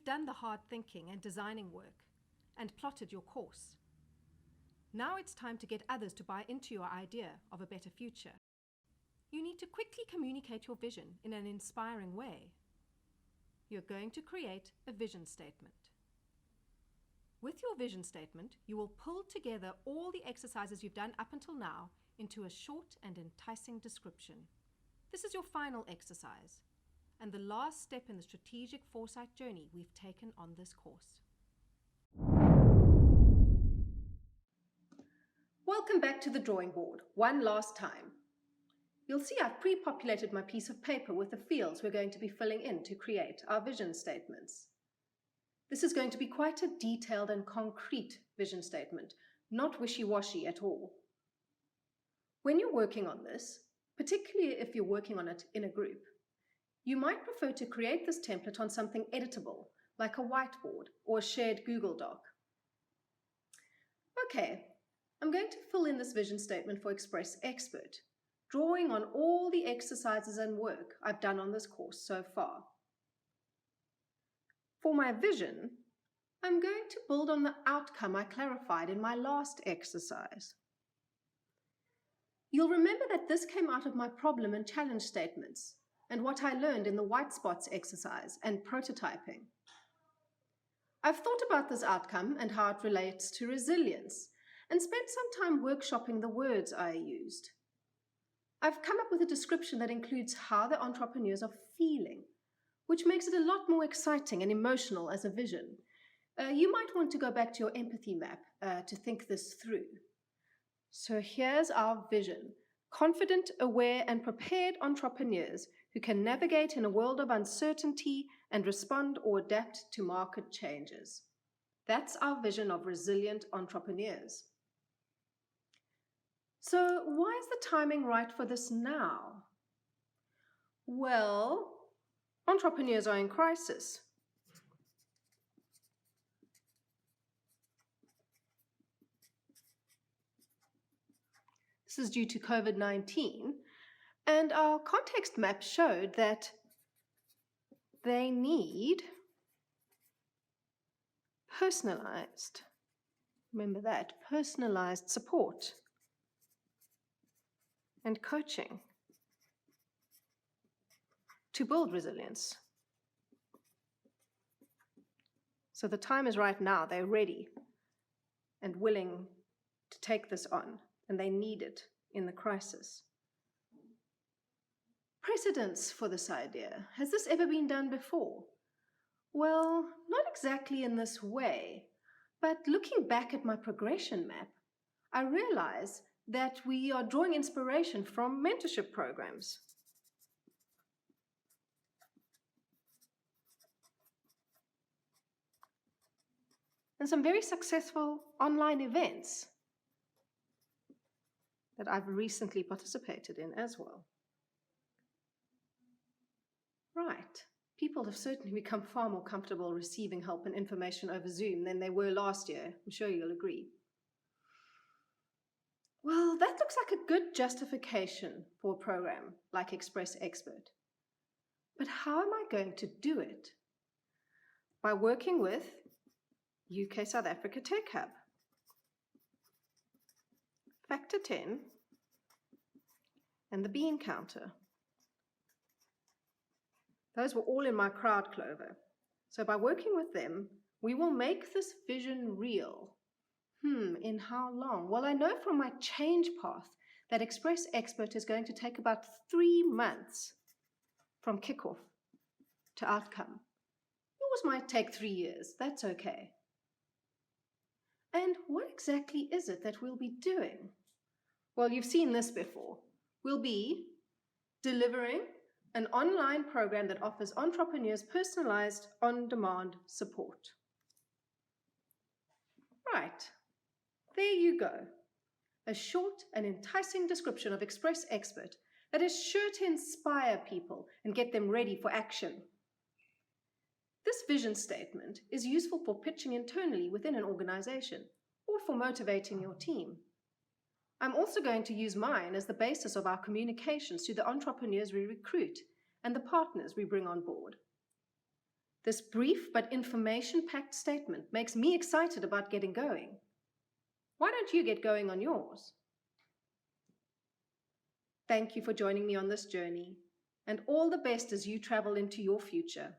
You've done the hard thinking and designing work and plotted your course. Now it's time to get others to buy into your idea of a better future. You need to quickly communicate your vision in an inspiring way. You're going to create a vision statement. With your vision statement, you will pull together all the exercises you've done up until now into a short and enticing description. This is your final exercise and the last step in the strategic foresight journey we've taken on this course. Welcome back to the drawing board, one last time. You'll see I've pre-populated my piece of paper with the fields we're going to be filling in to create our vision statements. This is going to be quite a detailed and concrete vision statement, not wishy-washy at all. When you're working on this, particularly if you're working on it in a group, you might prefer to create this template on something editable, like a whiteboard or a shared Google Doc. Okay, I'm going to fill in this vision statement for Express Expert, drawing on all the exercises and work I've done on this course so far. For my vision, I'm going to build on the outcome I clarified in my last exercise. You'll remember that this came out of my problem and challenge statements and what I learned in the white spots exercise and prototyping. I've thought about this outcome and how it relates to resilience and spent some time workshopping the words I used. I've come up with a description that includes how the entrepreneurs are feeling, which makes it a lot more exciting and emotional as a vision. You might want to go back to your empathy map to think this through. So here's our vision: confident, aware, and prepared entrepreneurs who can navigate in a world of uncertainty and respond or adapt to market changes. That's our vision of resilient entrepreneurs. So why is the timing right for this now? Well, entrepreneurs are in crisis. This is due to COVID-19, and our context map showed that they need personalized, remember that, personalized support and coaching to build resilience. So the time is right now. They're ready and willing to take this on, and they need it in the crisis. Precedents for this idea. Has this ever been done before? Well, not exactly in this way, but looking back at my progression map, I realize that we are drawing inspiration from mentorship programs. And some very successful online events that I've recently participated in as well. Right, people have certainly become far more comfortable receiving help and information over Zoom than they were last year. I'm sure you'll agree. Well, that looks like a good justification for a program like Express Expert. But how am I going to do it? By working with UK South Africa Tech Hub, Factor 10, and the Bean Counter. Those were all in my crowd clover. So by working with them, we will make this vision real. In how long? Well, I know from my change path that Express Expert is going to take about 3 months from kickoff to outcome. Yours might take 3 years. That's okay. And what exactly is it that we'll be doing? Well, you've seen this before. We'll be delivering an online program that offers entrepreneurs personalized, on-demand support. Right, there you go. A short and enticing description of Express Expert that is sure to inspire people and get them ready for action. This vision statement is useful for pitching internally within an organization or for motivating your team. I'm also going to use mine as the basis of our communications to the entrepreneurs we recruit and the partners we bring on board. This brief but information-packed statement makes me excited about getting going. Why don't you get going on yours? Thank you for joining me on this journey, and all the best as you travel into your future.